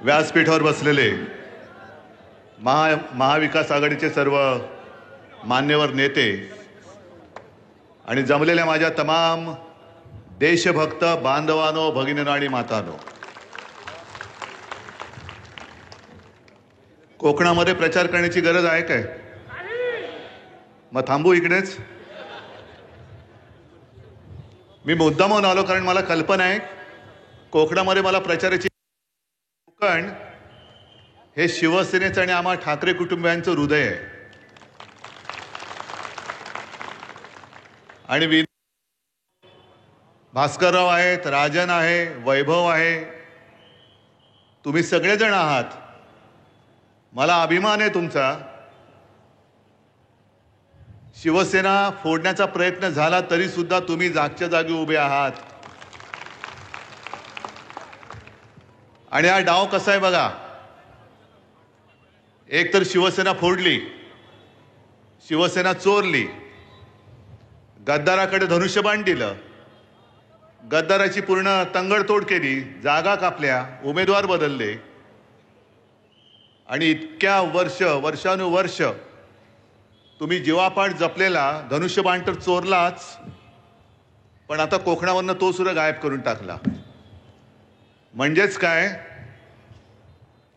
व्यासपीठावर बसलेले महाविकास आघाडीचे सर्व मान्यवर नेते आणि जमलेल्या माझ्या तमाम देशभक्त बांधवांनो, भगिनींनो आणि मातांनो, कोकणामध्ये प्रचार करण्याची गरज आहे काय? मग थांबू इकडेच? मी मुद्दामून आलो कारण मला कल्पना आहे कोकणामध्ये मला प्रचाराची कोकण हे शिवसेनेचं आणि आम्हा ठाकरे कुटुंबियांचं हृदय आहे. आणि भास्करराव आहेत, राजन आहे, वैभव आहे, तुम्ही सगळेजण आहात. मला अभिमान आहे तुमचा. शिवसेना फोडण्याचा प्रयत्न झाला तरी सुद्धा तुम्ही जागच्या जागी उभे आहात. आणि हा डाव कसा आहे बघा. एक तर शिवसेना फोडली, शिवसेना चोरली, गद्दाराकडे धनुष्यबाण दिलं, गद्दाराची पूर्ण तंगडतोड केली, जागा कापल्या, उमेदवार बदलले आणि इतक्या वर्षानुवर्ष तुम्ही जीवापाड जपलेला धनुष्यबाण तर चोरलाच, पण आता कोकणावरनं तो सुद्धा गायब करून टाकला. म्हणजेच काय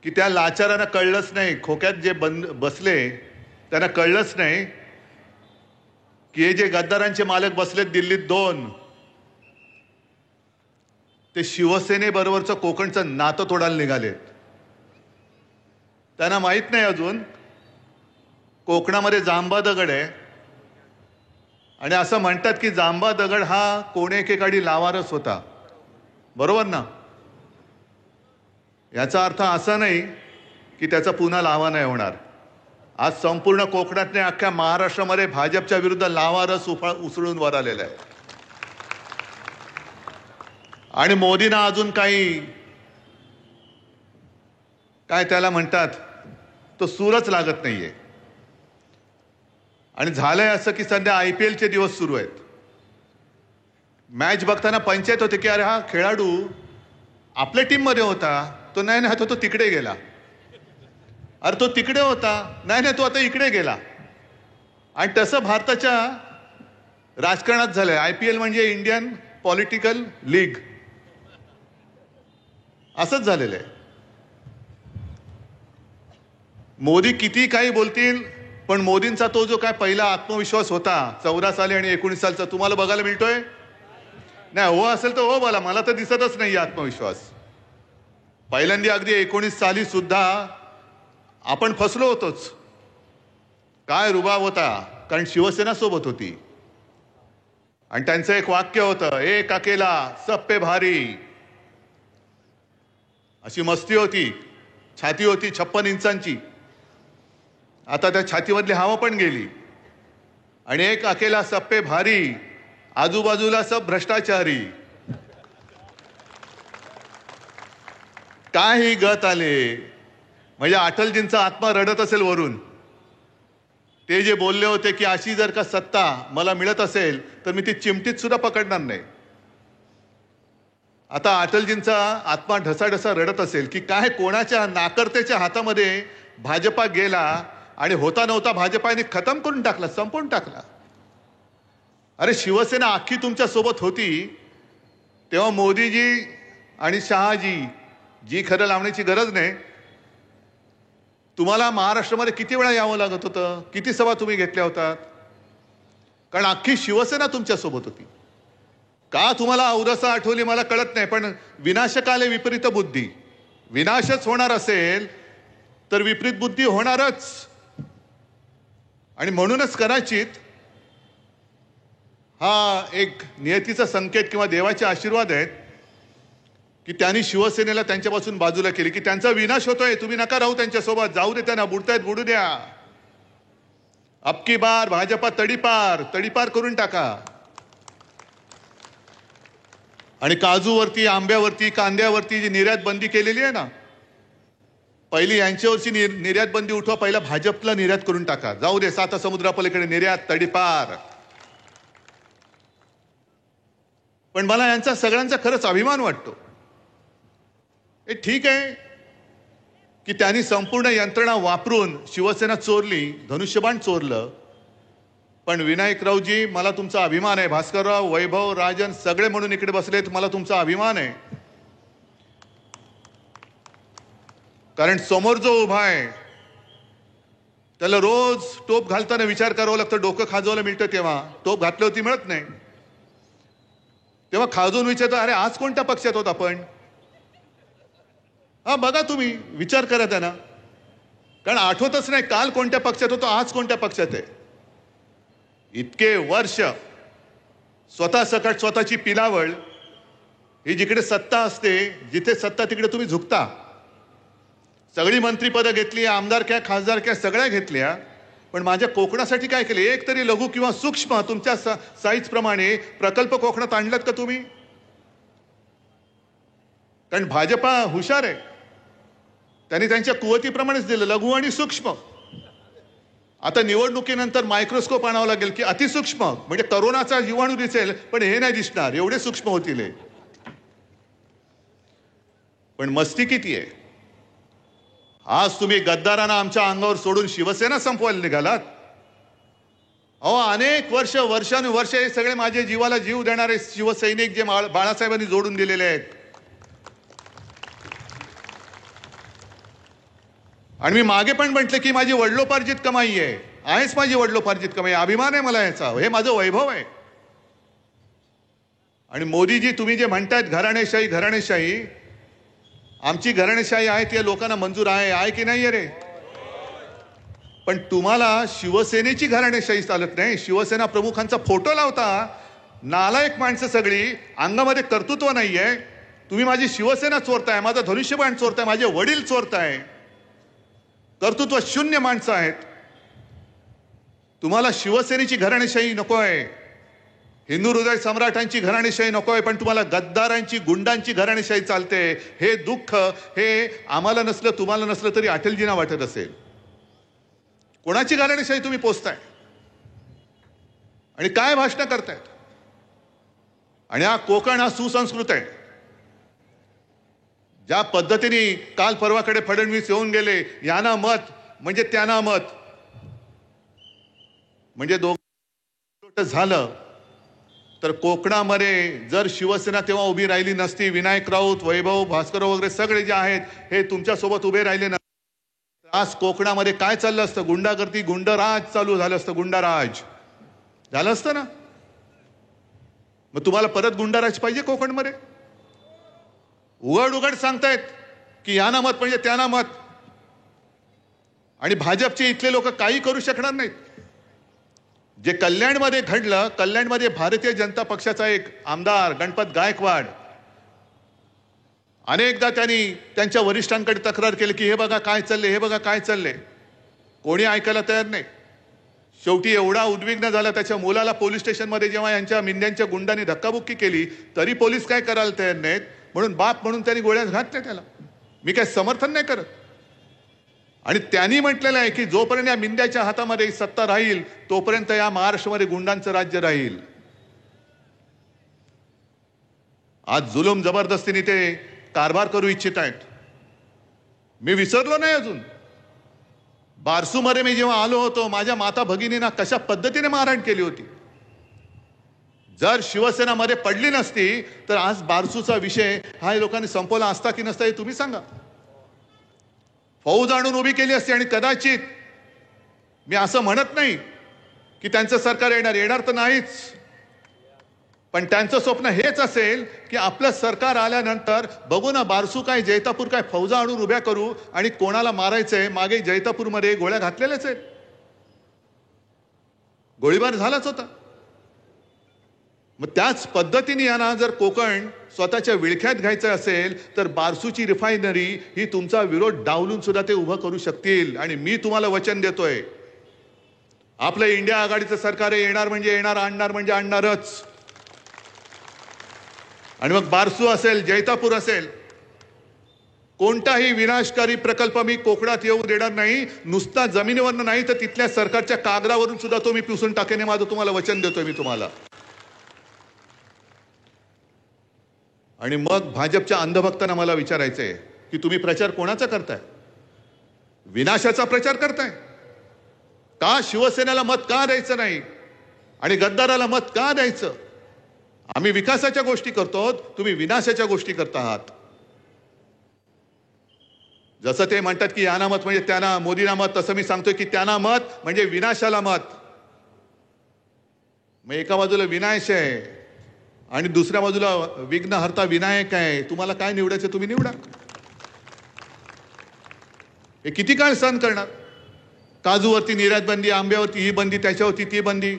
की त्या लाचारांना कळलंच नाही, खोक्यात जे बसले त्यांना कळलंच नाही की हे जे गद्दारांचे मालक बसलेत दिल्लीत दोन, ते शिवसेनेबरोबरचं कोकणचं नातं तोडायला निघालेत. त्यांना माहित नाही अजून कोकणामध्ये जांबा दगड आहे आणि असं म्हणतात की जांबा दगड हा कोणे एकेकाळी लावारस होता. बरोबर ना? याचा अर्थ असा नाही की त्याचा पुन्हा लावा नाही होणार. आज संपूर्ण कोकणात नाही, अख्ख्या महाराष्ट्रामध्ये भाजपच्या विरुद्ध लावारस उसळून वर आलेला आहे. आणि मोदींना अजून काही काय त्याला म्हणतात तो सूरच लागत नाहीये. आणि झालंय असं की सध्या IPL चे दिवस सुरू आहेत. मॅच बघताना पंचायत होते की अरे हा खेळाडू आपल्या टीम मध्ये होता, तो नाही तो तिकडे गेला. अरे तो तिकडे होता, नाही तो आता इकडे गेला. आणि तसं भारताच्या राजकारणात झालंय. IPL म्हणजे इंडियन पॉलिटिकल लीग, असंच झालेलं आहे. मोदी किती काही बोलतील, पण मोदींचा तो जो काय पहिला आत्मविश्वास होता 14 साली आणि 19 सालचा तुम्हाला बघायला मिळतोय? नाही, हो असेल तर हो बोला, मला तर दिसतच नाही आत्मविश्वास. पहिल्यांदा अगदी 19 साली सुद्धा आपण फसलो होतोच. काय रुबाब होता, कारण शिवसेना सोबत होती. आणि त्यांचं एक वाक्य होतं, एक अकेला सब पे भारी. अशी मस्ती होती, छाती होती 56 इंचांची. आता त्या छातीमधली हवा पण गेली. आणि एक अकेला सब पे भारी, आजूबाजूला सब भ्रष्टाचारी. काही गत आले म्हणजे अटलजींचा आत्मा रडत असेल वरून. ते जे बोलले होते की अशी जर का सत्ता मला मिळत असेल तर मी ती चिमटीत सुद्धा पकडणार नाही. आता अटलजींचा आत्मा ढसाढसा रडत असेल की काय कोणाच्या नाकर्त्याच्या हातामध्ये भाजपा गेला आणि होता नव्हता भाजपाने खतम करून टाकला, संपवून टाकला. अरे शिवसेना अख्खी तुमच्या सोबत होती तेव्हा मोदीजी आणि शहाजी जी खरं लावण्याची गरज नाही. तुम्हाला महाराष्ट्रामध्ये किती वेळा यावं लागत होतं, किती सभा तुम्ही घेतल्या होतात, कारण अख्खी शिवसेना तुमच्या सोबत होती. का तुम्हाला औरसा आठवली मला कळत नाही, पण विनाशकाले विपरीत बुद्धी. विनाशच होणार असेल तर विपरीत बुद्धी होणारच. आणि म्हणूनच कदाचित हा एक नियतीचा संकेत किंवा देवाचे आशीर्वाद आहेत की त्यांनी शिवसेनेला त्यांच्यापासून बाजूला केली, की त्यांचा विनाश होतोय, तुम्ही नका राहू त्यांच्यासोबत, जाऊ दे त्यांना, बुडतायत बुडू द्या. अबकी बार भाजपा तडीपार करून टाका. आणि काजूवरती, आंब्यावरती, कांद्यावरती जी निर्यात बंदी केलेली आहे ना, पहिली यांच्यावरची निर्यात बंदी उठवा, पहिला भाजपला निर्यात करून टाका. जाऊ दे साता समुद्रापलीकडे निर्यात तडीपार. पण मला यांचा सगळ्यांचा खरंच अभिमान वाटतो. हे ठीक आहे, की त्यांनी संपूर्ण यंत्रणा वापरून शिवसेना चोरली, धनुष्यबाण चोरलं. पण विनायकरावजी, मला तुमचा अभिमान आहे. भास्करराव, वैभव, राजन सगळे म्हणून इकडे बसलेत, मला तुमचा अभिमान आहे. कारण समोर जो उभा आहे त्याला रोज टोप घालताना विचार करावा लागतं. डोकं खाजवायला मिळतं तेव्हा, टोप घातली होती मिळत नाही. तेव्हा खाजवून विचारतो, अरे आज कोणत्या पक्षात होत आपण? हा बघा, तुम्ही विचार करा त्यांना, कारण आठवतच नाही काल कोणत्या पक्षात होतो, आज कोणत्या पक्षात आहे. इतके वर्ष स्वतः सकट स्वतःची पिलावळ, ही जिकडे सत्ता असते, जिथे सत्ता तिकडे तुम्ही झुकता. सगळी मंत्रीपदं घेतली, आमदारक्या खासदारक्या सगळ्या घेतल्या, पण माझ्या कोकणासाठी काय केले? एक तरी लघु किंवा सूक्ष्म तुमच्या साईज प्रमाणे प्रकल्प कोकणात आणलात का तुम्ही? कारण भाजपा हुशार आहे, त्यांनी त्यांच्या कुवतीप्रमाणेच दिलं, लघु आणि सूक्ष्म. आता निवडणुकीनंतर मायक्रोस्कोप आणावं लागेल की अतिसूक्ष्म, म्हणजे करोनाचा जीवाणू दिसेल पण हे नाही दिसणार, एवढे सूक्ष्म होतील हे. पण मस्ती किती आहे? आज तुम्ही गद्दारांना आमच्या अंगावर सोडून शिवसेना संपवायला निघालात. अहो, अनेक वर्षानुवर्ष हे सगळे माझे जीवाला जीव देणारे शिवसैनिक जे बाळासाहेबांनी जोडून दिलेले आहेत. आणि मी मागे पण म्हटलं की माझी वडिलोपार्जित कमाई आहे, आहेच माझी वडिलोपार्जित कमाई, अभिमान आहे मला याचा, हे माझं वैभव आहे. आणि मोदीजी, तुम्ही जे म्हणतायत घराणेशाही घराणेशाही, आमची घराणेशाही आहे ती लोकांना मंजूर आहे की नाही रे? पण तुम्हाला शिवसेनेची घराणेशाही चालत नाही. शिवसेना प्रमुखांचा फोटो लावता, नालायक माणसं सगळी, अंगामध्ये कर्तृत्व नाहीये. तुम्ही माझी शिवसेना चोरताय, माझा धनुष्यबाण चोरताय, माझे वडील चोरताय, कर्तृत्व शून्य माणसं आहेत. तुम्हाला शिवसेनेची घराणेशाही नकोय, हिंदू हृदय सम्राटांची घराणेशाही नकोय, पण तुम्हाला गद्दारांची, गुंडांची घराणेशाही चालते. हे दुःख हे आम्हाला नसलं, तुम्हाला नसलं तरी अटलजींना वाटत असेल. कोणाची घराणेशाही तुम्ही पोचताय आणि काय भाषणं करतायत? आणि हा कोकण हा सुसंस्कृत आहे. ज्या पद्धतीने काल परवाकडे फडणवीस येऊन गेले, यांना मत म्हणजे त्यांना मत, म्हणजे दोघं झालं. तर कोकणामध्ये जर शिवसेना तेव्हा उभी राहिली नसती, विनायक राऊत, वैभव, भास्करराव वगैरे सगळे जे आहेत हे तुमच्यासोबत उभे राहिले नसते, आज कोकणामध्ये काय चाललं असतं? गुंडागर्दी, गुंडराज चालू झालं असतं, गुंडाराज झालं असतं ना. मग तुम्हाला परत गुंडाराज पाहिजे कोकणमध्ये? उघड उघड सांगतायत की यांना मत म्हणजे त्यांना मत, आणि भाजपचे इथले लोक काही करू शकणार नाहीत. जे कल्याणमध्ये घडलं, कल्याणमध्ये भारतीय जनता पक्षाचा एक आमदार गणपत गायकवाड, अनेकदा त्यांनी त्यांच्या वरिष्ठांकडे तक्रार केली की हे बघा काय चालले, हे बघा काय चालले. कोणी ऐकायला तयार नाही. शेवटी एवढा उद्विग्न झाला, त्याच्या मुलाला पोलीस स्टेशनमध्ये जेव्हा यांच्या मिंद्यांच्या गुंडांनी धक्काबुक्की केली तरी पोलीस काय करायला तयार नाहीत, म्हणून बाप म्हणून त्यांनी गोळ्या घातल्या त्याला. मी काय समर्थन नाही करत. आणि त्यांनी म्हटलेलं आहे की जोपर्यंत या मिंद्याच्या हातामध्ये सत्ता राहील तोपर्यंत या महाराष्ट्रामध्ये गुंडांचं राज्य राहील. आज जुलूम जबरदस्तीने ते कारभार करू इच्छित आहेत. मी विसरलो नाही अजून. बारसूमध्ये मी जेव्हा आलो होतो, माझ्या माता भगिनींना कशा पद्धतीने मारहाण केली होती. जर शिवसेना मध्ये पडली नसती तर आज बारसूचा विषय हा लोकांनी संपवला असता की नसता हे तुम्ही सांगा. फौज आणून उभी केली असती. आणि कदाचित मी असं म्हणत नाही की त्यांचं सरकार येणार तर नाहीच, पण त्यांचं स्वप्न हेच असेल की आपलं सरकार आल्यानंतर बघू ना, बारसू काय जैतापूर काय फौजा आणून उभ्या करू आणि कोणाला मारायचंय. मागे जैतापूरमध्ये गोळ्या घातलेल्याच आहेत, गोळीबार झालाच होता. मग त्याच पद्धतीने यांना जर कोकण स्वतःच्या विळख्यात घ्यायचं असेल तर बारसूची रिफायनरी ही तुमचा विरोध डावलून सुद्धा ते उभं करू शकतील. आणि मी तुम्हाला वचन देतोय, आपलं इंडिया आघाडीचं सरकार येणार म्हणजे येणार, आणणार म्हणजे आणणारच. आणि मग बारसू असेल, जैतापूर असेल, कोणताही विनाशकारी प्रकल्प मी कोकणात येऊ देणार नाही. नुसता जमिनीवरनं नाही तर तिथल्या सरकारच्या कागदावरून सुद्धा तो मी पुसून टाकेन, हे माझं तुम्हाला वचन देतोय मी तुम्हाला. आणि मग भाजपच्या अंधभक्तांना मला विचारायचंय की तुम्ही प्रचार कोणाचा करताय? विनाशाचा प्रचार करताय का? शिवसेनेला मत का द्यायचं नाही आणि गद्दाराला मत का द्यायचं? आम्ही विकासाच्या गोष्टी करतो, तुम्ही विनाशाच्या गोष्टी करता आहात. जसं ते म्हणतात की यांना मत म्हणजे त्यांना, मोदींना मत, तसं मी सांगतोय की त्यांना मत म्हणजे विनाशाला मत. मग एका बाजूला विनाश आहे आणि दुसऱ्या बाजूला विघ्नहर्ता विनायक आहे. तुम्हाला काय निवडायचं तुम्ही निवडा. हे किती काळ सहन करणार? काजूवरती निर्यात बंदी, आंब्यावरती ही बंदी, त्याच्यावरती ती बंदी.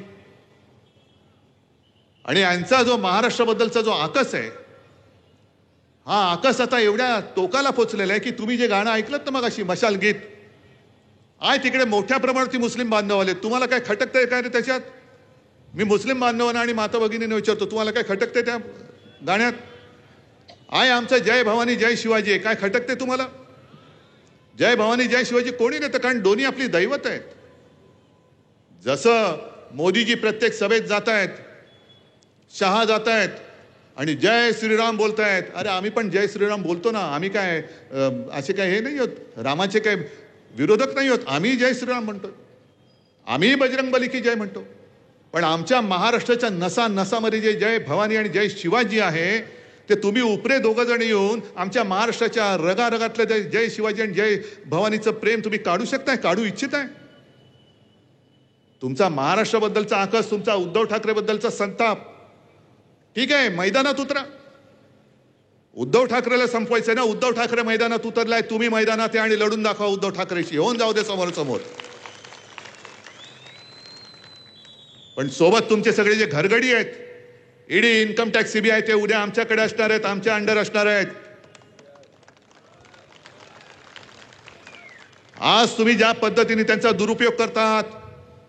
आणि यांचा जो महाराष्ट्राबद्दलचा जो आकस आहे, हा आकस आता एवढ्या टोकाला पोचलेला आहे की तुम्ही जे गाणं ऐकलं ना मग अशी मशाल गीत, आहे तिकडे मोठ्या प्रमाणावरती मुस्लिम बांधव आले. तुम्हाला काय खटकतंय काय रे त्याच्यात? मी मुस्लिम बांधवांना आणि माता भगिनींना विचारतो, तुम्हाला काय खटकते त्या गाण्यात? आहे आमचं जय भवानी जय शिवाजी आहे, काय खटकते तुम्हाला? जय भवानी जय शिवाजी कोणी नेतं, कारण दोन्ही आपली दैवत आहेत. जसं मोदीजी प्रत्येक सभेत जात आहेत, शहा जात आहेत आणि जय श्रीराम बोलतायत. अरे आम्ही पण जय श्रीराम बोलतो ना, आम्ही काय असे काय हे नाही होत, रामाचे काय विरोधक नाही होत. आम्ही जय श्रीराम म्हणतो, आम्ही बजरंगबली की जय म्हणतो. पण आमच्या महाराष्ट्राच्या नसा नसामध्ये जे जय भवानी आणि जय शिवाजी आहे, ते तुम्ही उपरे दोघं जण येऊन आमच्या महाराष्ट्राच्या रगारगातलं जय शिवाजी आणि जय भवानीचं प्रेम तुम्ही काढू शकताय, काढू इच्छिताय? तुमचा महाराष्ट्राबद्दलचा आकस, तुमचा उद्धव ठाकरे बद्दलचा संताप, ठीक आहे, मैदानात उतरा. उद्धव ठाकरेला संपवायचंय ना, उद्धव ठाकरे मैदानात उतरलाय, तुम्ही मैदानात या आणि लढून दाखवा उद्धव ठाकरेशी, होऊन जाऊ दे समोर समोर. पण सोबत तुमचे सगळे जे घरगडी आहेत, ईडी, इन्कम टॅक्स, सीबीआय, ते उद्या आमच्याकडे असणार आहेत, आमच्या अंडर असणार आहेत. आज तुम्ही ज्या पद्धतीने त्यांचा दुरुपयोग करतात,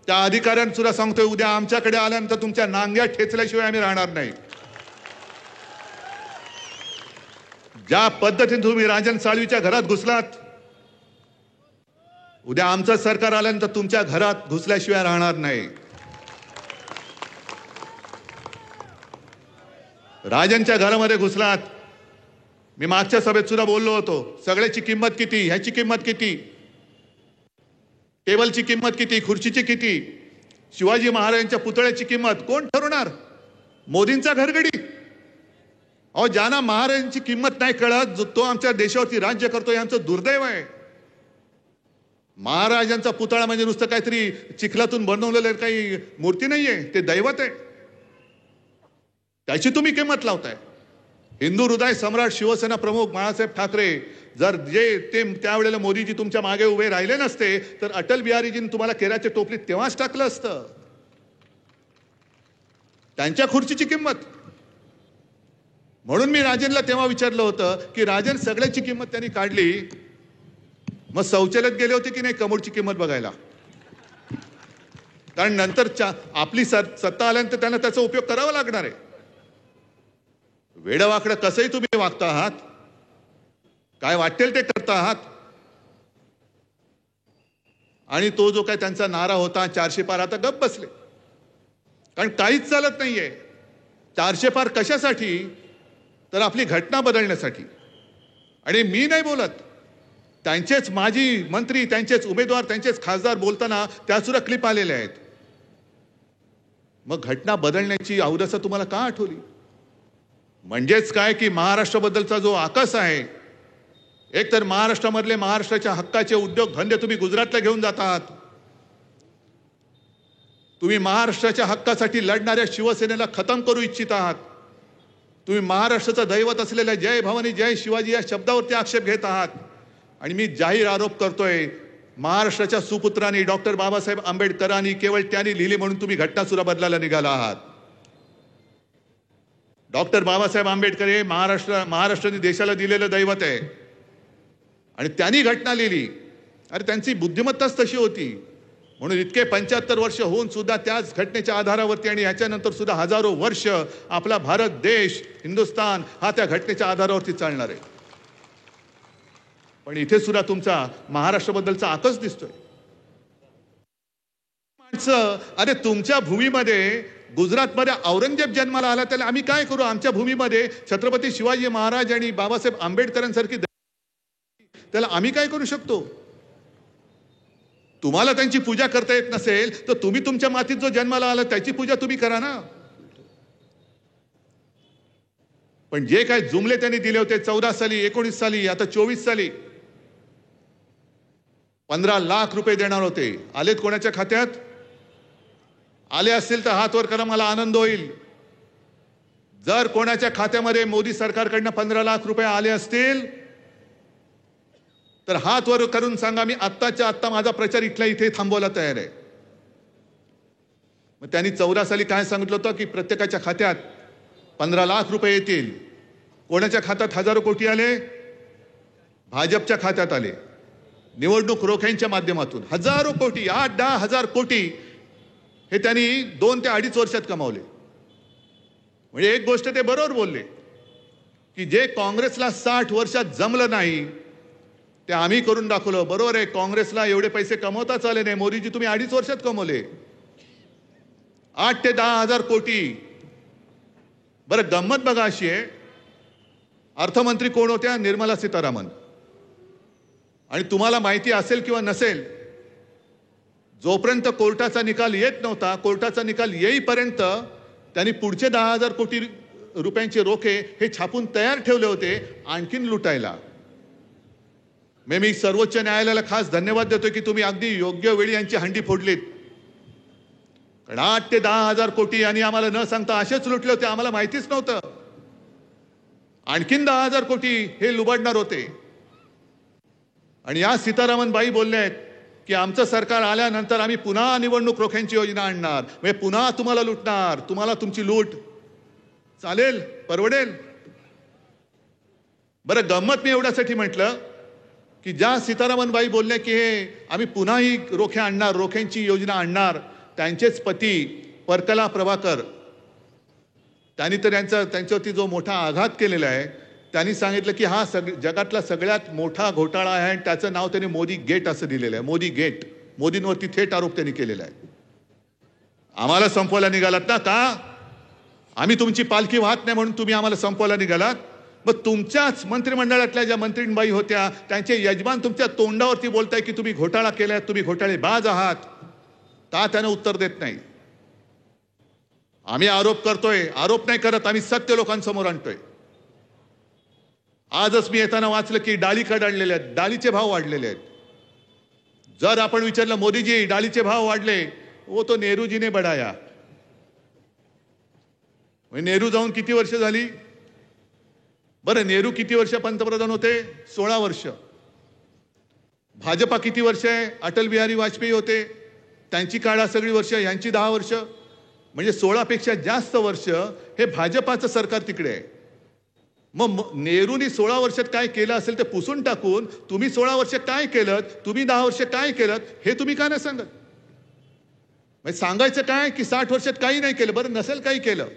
त्या अधिकाऱ्यांना सुद्धा सांगतोय, उद्या आमच्याकडे आल्यानंतर तुमच्या नांग्या ठेचल्याशिवाय आम्ही राहणार नाही. ज्या पद्धतीने तुम्ही राजन साळवीच्या घरात घुसलात, उद्या आमचं सरकार आल्यानंतर तुमच्या घरात घुसल्याशिवाय राहणार नाही. राजनच्या घरामध्ये घुसलात. मी मागच्या सभेत सुद्धा बोललो होतो, सगळ्याची किंमत किती, ह्याची किंमत किती, टेबलची किंमत किती, खुर्चीची किती, शिवाजी महाराजांच्या पुतळ्याची किंमत कोण ठरवणार? मोदींचा घरगडी. अहो, ज्यांना महाराजांची किंमत नाही कळत, तो आमच्या देशावरती राज्य करतो, यांचं दुर्दैव आहे. महाराजांचा पुतळा म्हणजे नुसतं काहीतरी चिखलातून बनवलेलं काही मूर्ती नाहीये, ते दैवत आहे. त्याची तुम्ही किंमत लावताय. हिंदू हृदय सम्राट शिवसेना प्रमुख बाळासाहेब ठाकरे, जर जे ते त्यावेळेला मोदीजी तुमच्या मागे उभे राहिले नसते, तर अटल बिहारीजींनी तुम्हाला केराच्या टोपलीत तेव्हाच टाकलं असतं. त्यांच्या खुर्चीची किंमत. म्हणून मी राजनला तेव्हा विचारलं होतं की राजन, सगळ्याची किंमत त्यांनी काढली, मग शौचालयात गेले होते की नाही कमोडची किंमत बघायला? कारण नंतर आपली सत्ता आल्यानंतर त्यांना त्याचा उपयोग करावा लागणार आहे. वेडवाकडं कसंही तुम्ही वागता आहात, काय वाटेल ते करता आहात. आणि तो जो काय त्यांचा नारा होता 400 पार, आता गप्प बसले, कारण काहीच चालत नाहीये. 400 पार कशासाठी? तर आपली घटना बदलण्यासाठी. आणि मी नाही बोलत, त्यांचेच माजी मंत्री, त्यांचेच उमेदवार, त्यांचेच खासदार बोलताना त्या सुद्धा क्लिप आलेल्या आहेत. मग घटना बदलण्याची अवदसा तुम्हाला का आठवली? म्हणजेच काय की महाराष्ट्राबद्दलचा जो आकस आहे, एक तर महाराष्ट्रामधले महाराष्ट्राच्या हक्काचे उद्योग धंदे तुम्ही गुजरातला घेऊन जातात. तुम्ही महाराष्ट्राच्या हक्कासाठी लढणाऱ्या शिवसेनेला खतम करू इच्छित आहात. तुम्ही महाराष्ट्राचं दैवत असलेल्या जय भवानी जय शिवाजी या शब्दावरती आक्षेप घेत आहात. आणि मी जाहीर आरोप करतोय, महाराष्ट्राच्या सुपुत्रांनी डॉक्टर बाबासाहेब आंबेडकरांनी केवळ त्यांनी लिहिली म्हणून तुम्ही घटना सुद्धा बदलायला निघाला आहात. डॉक्टर बाबासाहेब आंबेडकर हे महाराष्ट्राने देशाला दिलेलं दैवत आहे आणि त्यांनी घटना लिहिली. अरे त्यांची बुद्धिमत्ताच तशी होती. म्हणून इतके 75 वर्ष होऊन सुद्धा त्याच घटनेच्या आधारावरती आणि ह्याच्यानंतर सुद्धा हजारो वर्ष आपला भारत देश, हिंदुस्थान हा त्या घटनेच्या आधारावरती चालणार आहे. पण इथे सुद्धा तुमचा महाराष्ट्राबद्दलचा आकस दिसतोय. माणसं, अरे तुमच्या भूमीमध्ये गुजरातमध्ये औरंगजेब जन्माला आला, त्याला आम्ही काय करू? आमच्या भूमीमध्ये छत्रपती शिवाजी महाराज आणि बाबासाहेब आंबेडकरांसारखी, त्याला आम्ही काय करू शकतो? तुम्हाला त्यांची पूजा करता येत नसेल तर तुम्ही तुमच्या मातीत जो जन्माला आला त्याची पूजा तुम्ही करा ना. पण जे काय जुमले त्यांनी दिले होते 14 साली, 19 साली, आता 24 साली 15 लाख रुपये देणार होते. आलेत कोणाच्या खात्यात? आले असतील तर हात वर करा, मला आनंद होईल. जर कोणाच्या खात्यामध्ये मोदी सरकारकडनं 15 लाख रुपये आले असतील तर हात वर करून सांगा, मी आत्ताच्या आत्ता माझा प्रचार इथल्या इथे थांबवायला तयार आहे. मग त्यांनी 14 साली काय सांगितलं होतं की प्रत्येकाच्या खात्यात 15 लाख रुपये येतील. कोणाच्या खात्यात हजारो कोटी आले? भाजपच्या खात्यात आले. निवडणूक रोख्यांच्या माध्यमातून हजारो कोटी, 8-10 हजार कोटी हे त्यांनी 2 ते 2.5 वर्षात कमावले. म्हणजे एक गोष्ट ते बरोबर बोलले की जे काँग्रेसला 60 वर्षात जमलं नाही ते आम्ही करून दाखवलं. बरोबर आहे, काँग्रेसला एवढे पैसे कमवताच आले नाही. मोदीजी तुम्ही 2.5 वर्षात कमवले 8 ते 10 हजार कोटी. बरं, गंमत बघा अशी आहे, अर्थमंत्री कोण होत्या? निर्मला सीतारामन. आणि तुम्हाला माहिती असेल किंवा नसेल, जोपर्यंत कोर्टाचा निकाल येत नव्हता, कोर्टाचा निकाल येईपर्यंत त्यांनी पुढचे 10,000 कोटी रुपयांचे रोखे हे छापून तयार ठेवले होते आणखीन लुटायला. मी सर्वोच्च न्यायालयाला खास धन्यवाद देतोय की तुम्ही अगदी योग्य वेळी यांची हंडी फोडलीत. कारण 8 ते 10 हजार कोटी यांनी आम्हाला न सांगता असेच लुटले होते, आम्हाला माहितीच नव्हतं. आणखीन 10,000 कोटी हे लुबाडणार होते. आणि या सीतारामन बाई बोलले आहेत की आमचं सरकार आल्यानंतर आम्ही पुन्हा निवडणूक रोख्यांची योजना आणणार, म्हणजे पुन्हा तुम्हाला लुटणार, तुम्हाला तुमची लूट चालेल, परवडेल. बरं, गंमत मी एवढ्यासाठी म्हटलं की ज्या सीतारामन बाई बोलले की हे आम्ही पुन्हा ही रोखे आणणार, रोख्यांची योजना आणणार, त्यांचेच पती परकला प्रभाकर त्यांनी तर त्यांच्यावरती जो मोठा आघात केलेला आहे, त्यांनी सांगितलं की हा जगातला सगळ्यात मोठा घोटाळा आहे आणि त्याचं नाव त्यांनी मोदी गेट असं दिलेलं आहे. मोदी गेट. मोदींवरती थेट आरोप त्यांनी केलेला आहे. आम्हाला संपवायला निघालात ना? का? आम्ही तुमची पालखी वाहत नाही म्हणून तुम्ही आम्हाला संपवायला निघालात? मग तुमच्याच मंत्रिमंडळातल्या ज्या मंत्रीबाई होत्या त्यांचे यजमान तुमच्या तोंडावरती बोलताय की तुम्ही घोटाळा केलाय, तुम्ही घोटाळेबाज आहात. का त्यानं उत्तर देत नाही? आम्ही आरोप करतोय, आरोप नाही करत, आम्ही सत्य लोकांसमोर आणतोय. आजच मी येताना वाचलं की डाळी कडाडलेले आहेत, डाळीचे भाव वाढलेले आहेत. जर आपण विचारलं मोदीजी डाळीचे भाव वाढले, वो तो नेहरूजीने बढाया. नेहरू जाऊन किती वर्ष झाली? बरं, नेहरू किती वर्ष पंतप्रधान होते? 16 वर्ष. भाजपा किती वर्ष आहे? अटल बिहारी वाजपेयी होते, त्यांची काळा सगळी वर्ष, यांची 10 वर्ष. म्हणजे 16 पेक्षा जास्त वर्ष हे भाजपाचं सरकार तिकडे आहे. मग नेहरूंनी 16 वर्षात काय केलं असेल ते पुसून टाकून तुम्ही 16 वर्ष काय केलं, तुम्ही 10 वर्ष काय केलं हे तुम्ही का नाही सांगत? म्हणजे सांगायचं काय की 60 वर्षात काही नाही केलं. बरं, नसेल काही केलं,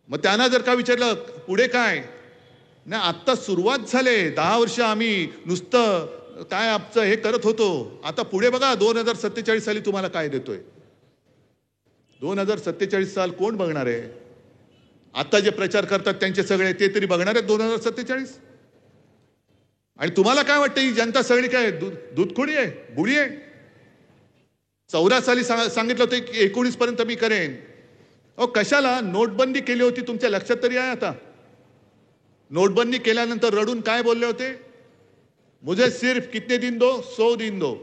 मग त्यांना जर का विचारलं पुढे काय नाही, आत्ता सुरुवात झाले, 10 वर्ष आम्ही नुसतं काय आमचं हे करत होतो, आता पुढे बघा 2047 साली तुम्हाला काय देतोय. 2047 साल कोण बघणार आहे? आता जे प्रचार करतात त्यांचे सगळे ते तरी बघणार आहेत 2047? आणि तुम्हाला काय वाटतं ही जनता सगळी काय दूधखोडी आहे, बुडी आहे? 14 साली सांगितलं होतं की 19 पर्यंत मी करेन. कशाला नोटबंदी केली होती तुमच्या लक्षात तरी आहे? आता नोटबंदी केल्यानंतर रडून काय बोलले होते? मुझे सिर्फ कितने दिन दो, 100 दिन दो.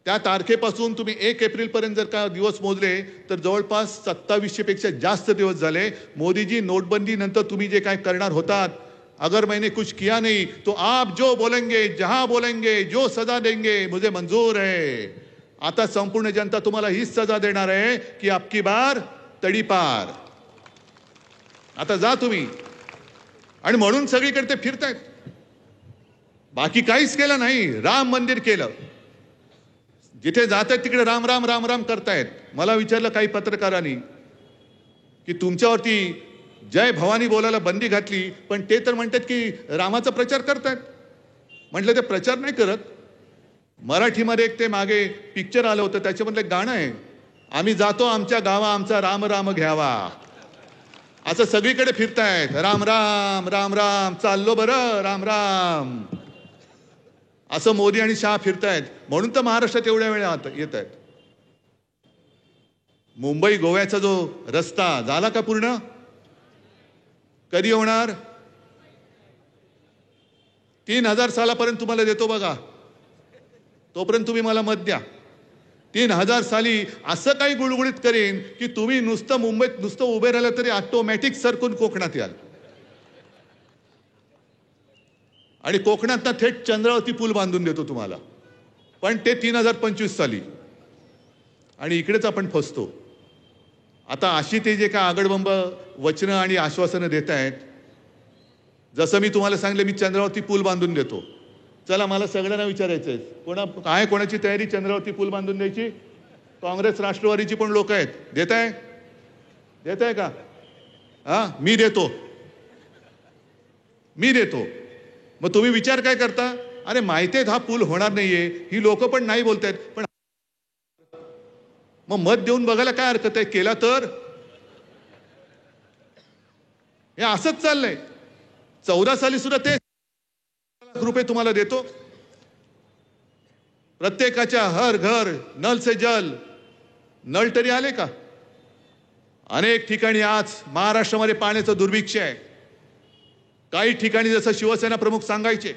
त्या तारखेपासून तुम्ही 1 एप्रिल पर्यंत जर का दिवस मोजले तर जवळपास 2700 पेक्षा जास्त दिवस झाले. मोदीजी, नोटबंदी नंतर तुम्ही जे काय करणार होतात, अगर मैंने कुछ किया नहीं तो आप जो बोलेंगे, जहां बोलेंगे, जो सजा देंगे मुझे मंजूर है. आता संपूर्ण जनता तुम्हाला हीच सजा देणार आहे की आपकी बार तडीपार. आता जा तुम्ही. आणि म्हणून सगळीकडे ते फिरतायत, बाकी काहीच केलं नाही. राम मंदिर केलं, जिथे जात आहेत तिकडे राम राम राम राम करतायत. मला विचारलं काही पत्रकारांनी की तुमच्यावरती जय भवानी बोलायला बंदी घातली, पण ते तर म्हणतात की रामाचा प्रचार करतायत. म्हटलं ते प्रचार नाही करत. मराठीमध्ये एक ते मागे पिक्चर आलं होतं, त्याच्यामधलं एक गाणं आहे, आम्ही जातो आमच्या गावा आमचा राम राम घ्यावा. असं सगळीकडे फिरतायत, राम राम राम राम, चाललो बरं राम राम. असं मोदी आणि शहा फिरतायत म्हणून तर महाराष्ट्रात एवढ्या वेळा येत आहेत. मुंबई गोव्याचा जो रस्ता झाला का पूर्ण? कधी होणार? 3000 सालापर्यंत तुम्हाला देतो बघा, तोपर्यंत तुम्ही मला मत द्या. 3000 साली असं काही गुळगुळीत करेन की तुम्ही नुसतं मुंबईत नुसतं उभे राहिलं तरी ऑटोमॅटिक सरकून कोकणात याल आणि कोकणात थेट चंद्रावती पूल बांधून देतो तुम्हाला. पण ते 3025 साली आणि इकडेच आपण फसतो. आता अशी ते जे काय आगडबंब वचनं आणि आश्वासनं देत आहेत, जसं मी तुम्हाला सांगितलं मी चंद्रावती पूल बांधून देतो. चला मला सगळ्यांना विचारायचं आहे, कोणाची तयारी चंद्रावती पूल बांधून द्यायची? काँग्रेस राष्ट्रवादीची पण लोक आहेत. देत आहे का? मी देतो. मग तुम्ही विचार काय करता? अरे माहिती आहे हा पूल होणार नाहीये, ही लोक पण नाही बोलतायत, पण मग मत देऊन बघायला काय हरकत आहे? केला तर हे असंच चाललंय. 14 साली सुद्धा ते रुपये तुम्हाला देतो. प्रत्येकाच्या हर घर नल से जल, नळ तरी आले का? अनेक ठिकाणी आज महाराष्ट्रामध्ये पाण्याचं दुर्भिक्ष आहे. काही ठिकाणी जसं शिवसेना प्रमुख सांगायचे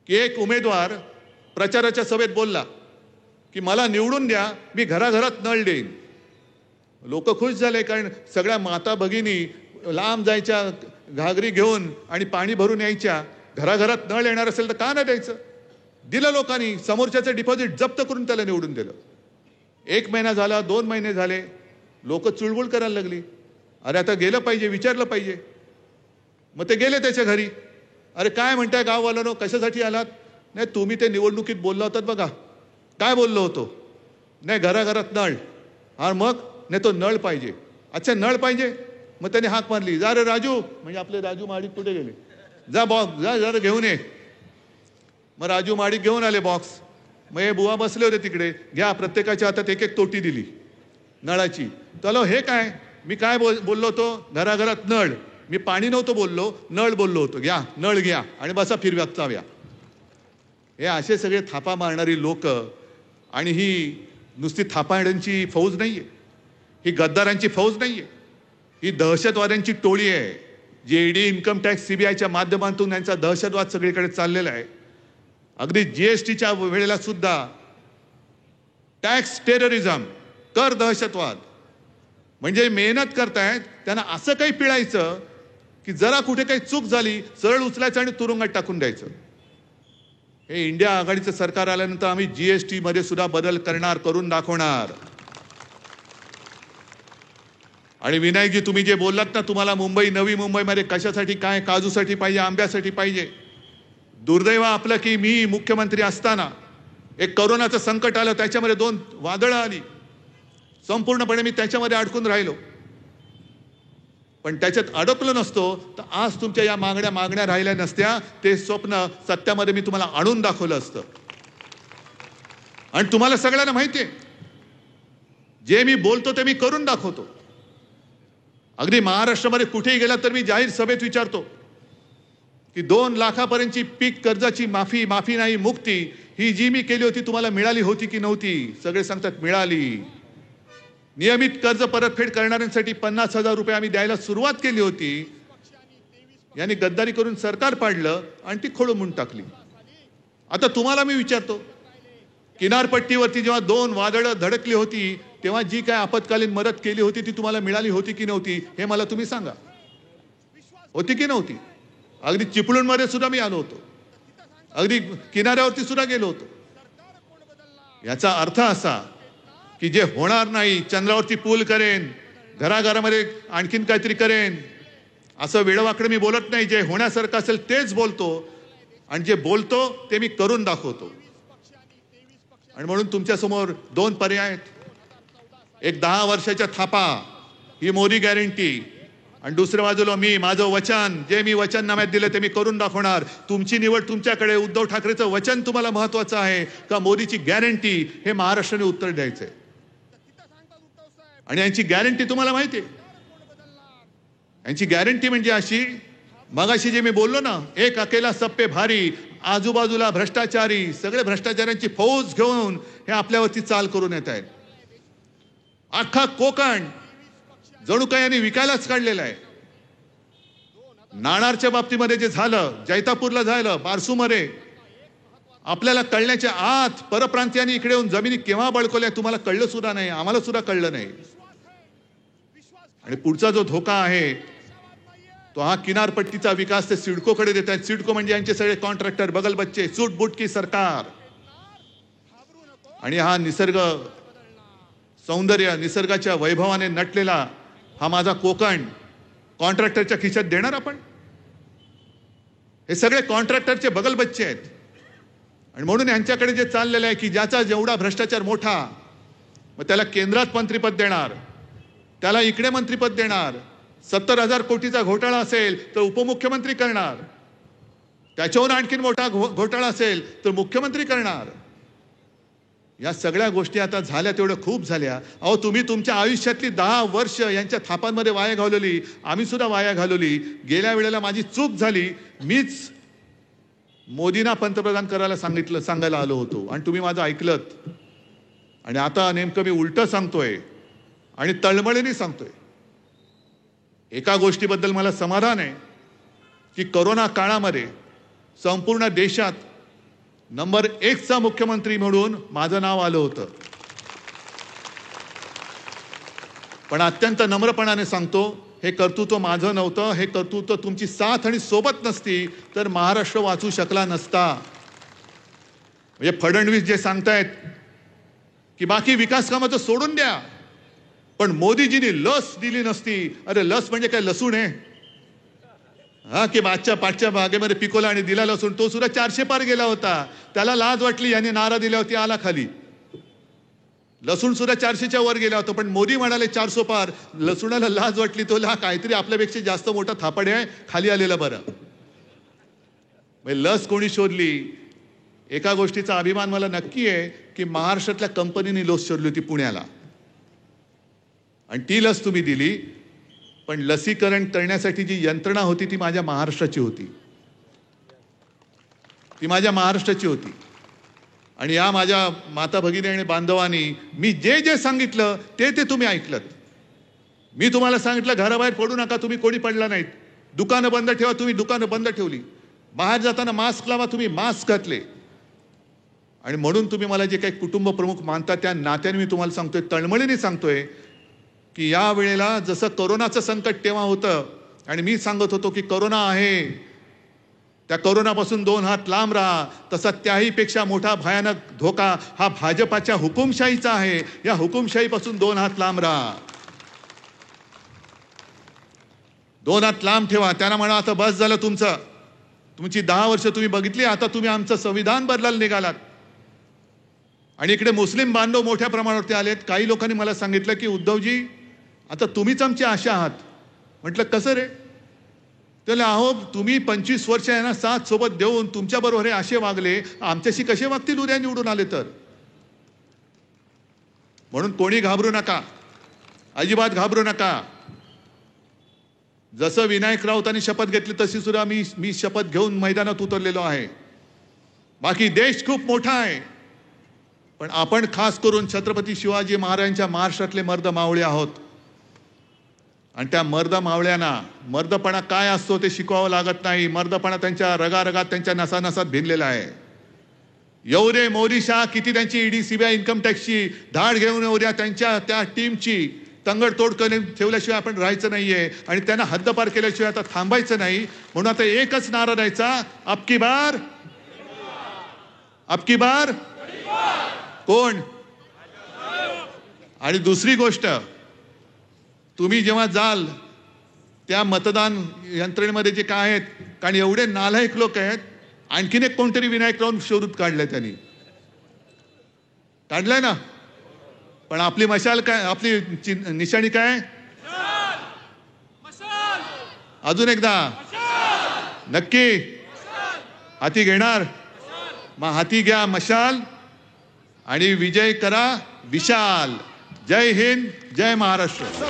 की एक उमेदवार प्रचाराच्या सभेत बोलला की मला निवडून द्या, मी घराघरात नळ देईन. लोक खुश झाले, कारण सगळ्या माता भगिनी लांब जायच्या घागरी घेऊन आणि पाणी भरून यायच्या. घराघरात नळ येणार असेल तर का नाही द्यायचं? दिलं लोकांनी. समोरच्याचं डिपॉझिट जप्त करून त्याला निवडून दिलं. 1 महिना झाला, 2 महिने झाले, लोक चुळबुळ करायला लागली. अरे आता गेलं पाहिजे, विचारलं पाहिजे. मग ते गेले त्याच्या घरी. अरे काय म्हणताय गाववाल्यानो, कशासाठी आलात? नाही तुम्ही ते निवडणुकीत बोलला होतात बघा. काय बोललो होतो? नाही घराघरात नळ. मग नाही तो नळ पाहिजे. अच्छा नळ पाहिजे. मग त्याने हाक मारली, जा रे राजू, म्हणजे आपले राजू माडिक कुठे गेले? जा बॉक्स, जा जरा घेऊन ये. मग राजू माडिक घेऊन आले बॉक्स. मग हे बुवा बसले होते तिकडे, घ्या प्रत्येकाच्या हातात 1-1 तोटी दिली नळाची. चलो हे काय, मी काय बोललो होतो? घराघरात नळ. मी पाणी नव्हतं बोललो, नळ बोललो होतो. घ्या नळ घ्या आणि बसा फिरव्यात चाव्या. हे असे सगळे थापा मारणारी लोक. आणि ही नुसती थापाड्यांची फौज नाहीये, ही गद्दारांची फौज नाहीये, ही दहशतवाद्यांची टोळी आहे. जी ईडी, इन्कम टॅक्स, सीबीआयच्या माध्यमातून यांचा दहशतवाद सगळीकडे चाललेला आहे. अगदी जीएसटीच्या वेळेला सुद्धा टॅक्स टेररिझम, कर दहशतवाद. म्हणजे मेहनत करतायत त्यांना असं काही पिळायचं की जरा कुठे काही चूक झाली सरळ उचलायचं आणि तुरुंगात टाकून द्यायचं. हे इंडिया आघाडीचं सरकार आल्यानंतर आम्ही जीएसटी मध्ये सुद्धा बदल करणार, करून दाखवणार. आणि विनायकजी तुम्ही जे बोललात ना, तुम्हाला मुंबई, नवी मुंबईमध्ये कशासाठी काय, काजूसाठी पाहिजे, आंब्यासाठी पाहिजे. दुर्दैव आपलं की मी मुख्यमंत्री असताना एक कोरोनाचं संकट आलं, त्याच्यामध्ये 2 वादळं आली, संपूर्णपणे मी त्याच्यामध्ये अडकून राहिलो. पण त्याच्यात अडकलो नसतो तर आज तुमच्या या मागण्या राहिल्या नसत्या. ते स्वप्न सत्यामध्ये मी तुम्हाला आणून दाखवलं असतं. आणि तुम्हाला सगळ्यांना माहिती आहे, जे मी बोलतो ते मी करून दाखवतो. अगदी महाराष्ट्रामध्ये कुठेही गेला तर मी जाहीर सभेत विचारतो की 2 लाखापर्यंतची पीक कर्जाची माफी नाही, मुक्ती, ही जी मी केली होती तुम्हाला मिळाली होती की नव्हती? सगळे सांगतात मिळाली. नियमित कर्ज परतफेड करणाऱ्यांसाठी 50,000 रुपये आम्ही द्यायला सुरुवात केली होती. यांनी गद्दारी करून सरकार पाडलं आणि ती खोडून टाकली. आता तुम्हाला मी विचारतो, किनारपट्टीवरती जेव्हा 2 वादळं धडकली होती तेव्हा जी काय आपत्कालीन मदत केली होती ती तुम्हाला मिळाली होती की नव्हती? हे मला तुम्ही सांगा. होती की नव्हती? अगदी चिपळूणमध्ये सुद्धा मी आलो होतो, अगदी किनाऱ्यावरती सुद्धा गेलो होतो. याचा अर्थ असा की जे होणार नाही, चंद्रावरती पूल करेन, घराघरामध्ये आणखीन काहीतरी करेन, असं वेळवाकडे मी बोलत नाही. जे होण्यासारखं असेल तेच बोलतो आणि जे बोलतो ते मी करून दाखवतो. आणि म्हणून तुमच्या समोर 2 पर्याय आहेत. एक 10 वर्षाच्या थापा, ही मोदी गॅरंटी, आणि दुसऱ्या बाजूला मी माझं वचन, जे मी वचननाम्यात दिलं ते मी करून दाखवणार. तुमची निवड तुमच्याकडे. उद्धव ठाकरेचं वचन तुम्हाला महत्वाचं आहे का मोदीची गॅरंटी? हे महाराष्ट्राने उत्तर द्यायचंय. आणि यांची गॅरंटी तुम्हाला माहिती आहे. यांची गॅरंटी म्हणजे अशी, मगाशी जे मी बोललो ना, एक अकेला सब पे भारी, आजूबाजूला भ्रष्टाचारी, सगळे भ्रष्टाचाऱ्यांची फौज घेऊन हे आपल्यावरती चाल करून येत आहेत. अख्खा कोकण जणू काही यांनी विकायलाच काढलेला आहे. नाणारच्या बाबतीमध्ये जे झालं, जैतापूरला झालं, बारसूमध्ये, आपल्याला कळण्याच्या आत परप्रांतीयांनी इकडे येऊन जमिनी केव्हा बळकवल्या तुम्हाला कळलं सुद्धा नाही, आम्हाला सुद्धा कळलं नाही. आणि पुढचा जो धोका आहे तो हा किनारपट्टीचा विकास ते सिडकोकडे देत आहेत. सिडको म्हणजे यांचे सगळे कॉन्ट्रॅक्टर, बगल बच्चे, सूटबुटकी सरकार. आणि हा निसर्ग सौंदर्य, निसर्गाच्या वैभवाने नटलेला हा माझा कोकण कॉन्ट्रॅक्टरच्या खिशात देणार आपण? हे सगळे कॉन्ट्रॅक्टरचे बगल बच्चे आहेत. आणि म्हणून यांच्याकडे जे चाललेलं आहे की ज्याचा जेवढा भ्रष्टाचार मोठा, मग त्याला केंद्रात मंत्रिपद देणार, त्याला इकडे मंत्रिपद देणार. 70,000 कोटीचा घोटाळा असेल तर उपमुख्यमंत्री करणार, त्याच्याहून आणखीन मोठा घोटाळा असेल तर मुख्यमंत्री करणार. या सगळ्या गोष्टी आता झाल्या तेवढं खूप झाल्या. अहो, तुम्ही तुमच्या आयुष्यातली 10 वर्ष यांच्या थापांमध्ये वाया घालवली, आम्ही सुद्धा वाया घालवली. गेल्या वेळेला माझी चूक झाली, मीच मोदींना पंतप्रधान करायला सांगायला आलो होतो आणि तुम्ही माझं ऐकलत. आणि आता नेमकं मी उलटं सांगतोय आणि तळमळीने सांगतोय. एका गोष्टीबद्दल मला समाधान आहे की कोरोना काळामध्ये संपूर्ण देशात नंबर 1चा मुख्यमंत्री म्हणून माझं नाव आलं होतं. पण अत्यंत नम्रपणाने सांगतो, हे कर्तृत्व माझं नव्हतं. हे कर्तृत्व तुमची साथ आणि सोबत नसती तर महाराष्ट्र वाचू शकला नसता. म्हणजे फडणवीस जे सांगतायत की बाकी विकास कामाचं सोडून द्या, पण मोदीजींनी लस दिली नसती. अरे लस म्हणजे काय लसूण आहे? हा, की मागच्या पाठच्या बागेमध्ये पिकोला आणि दिला लसूण, तो सुद्धा 400 पार गेला होता. त्याला लाज वाटली, यांनी नारा दिला होती, आला खाली. लसूण सुद्धा 400च्या वर गेला होता, पण मोदी म्हणाले 400 पार. लसूणाला लाज वाटली, तो काहीतरी आपल्यापेक्षा जास्त मोठा थापडे आहे, खाली आलेलं बरं. लस कोणी शोधली? एका गोष्टीचा अभिमान मला नक्की आहे की महाराष्ट्रातल्या कंपनीने लस शोधली होती पुण्याला, आणि ती लस तुम्ही दिली. पण लसीकरण करण्यासाठी जी यंत्रणा होती ती माझ्या महाराष्ट्राची होती, ती माझ्या महाराष्ट्राची होती. आणि या माझ्या माता भगिनी आणि बांधवांनी मी जे जे सांगितलं ते ते तुम्ही ऐकलत. मी तुम्हाला सांगितलं घराबाहेर पडू नका, तुम्ही कोणी पडला नाहीत. दुकानं बंद ठेवा, तुम्ही दुकानं बंद ठेवली. बाहेर जाताना मास्क लावा, तुम्ही मास्क घातले. आणि म्हणून तुम्ही मला जे काही कुटुंब प्रमुख मानता त्या नात्याने मी तुम्हाला सांगतोय, तळमळीने सांगतोय की या वेळेला जसं कोरोनाचं संकट तेव्हा होतं आणि मी सांगत होतो की कोरोना आहे, त्या कोरोनापासून 2 हात लांब राहा, तसा त्याहीपेक्षा मोठा भयानक धोका हा भाजपाच्या हुकुमशाहीचा आहे. या हुकुमशाहीपासून 2 हात लांब राहा, 2 हात लांब ठेवा. त्यांना म्हणा आता बस झालं तुमचं, तुमची 10 वर्ष तुम्ही बघितली, आता तुम्ही आमचं संविधान बदलायला निघालात. आणि इकडे मुस्लिम बांधव मोठ्या प्रमाणावरती आलेत. काही लोकांनी मला सांगितलं की उद्धवजी आता तुम्हीच आमची आशा आहात. म्हटलं कसं रे? त्याला अहो तुम्ही 25 वर्ष यांना साथ सोबत देऊन तुमच्याबरोबर हे असे वागले, आमच्याशी कसे वागतील उद्या निवडून आले तर? म्हणून कोणी घाबरू नका, अजिबात घाबरू नका. जसं विनायक राऊतांनी शपथ घेतली तशी सुद्धा मी शपथ घेऊन मैदानात उतरलेलो आहे. बाकी देश खूप मोठा आहे, पण आपण खास करून छत्रपती शिवाजी महाराजांच्या महाराष्ट्रातले मर्द मावळे आहोत. आणि त्या मर्द मावळ्यांना मर्दपणा काय असतो ते शिकवावं लागत नाही. मर्दपणा त्यांच्या रगारगात, त्यांच्या नसानसात भिनलेला आहे. येऊ दे मोदी शाह, किती त्यांची ईडी सीबीआय इन्कम टॅक्सची धाड घेऊन येऊ द्या, त्यांच्या त्या टीमची तंगडतोड करून ठेवल्याशिवाय आपण राहायचं नाहीये आणि त्यांना हद्दपार केल्याशिवाय आता थांबायचं नाही. म्हणून आता एकच नारा द्यायचा, अबकी बार, अबकी बार कोण? आणि दुसरी गोष्ट, तुम्ही जेव्हा जाल त्या मतदान यंत्रणेमध्ये जे काय आहेत, कारण एवढे नालायक लोक आहेत. आणखीन एक कोणतरी विनायक राऊत शोधून काढलंय, त्यांनी काढलंय ना. पण आपली मशाल काय, आपली निशाणी काय? अजून एकदा नक्की हाती घेणार? मग हाती घ्या मशाल आणि विजय करा विशाल. जय हिंद, जय महाराष्ट्र.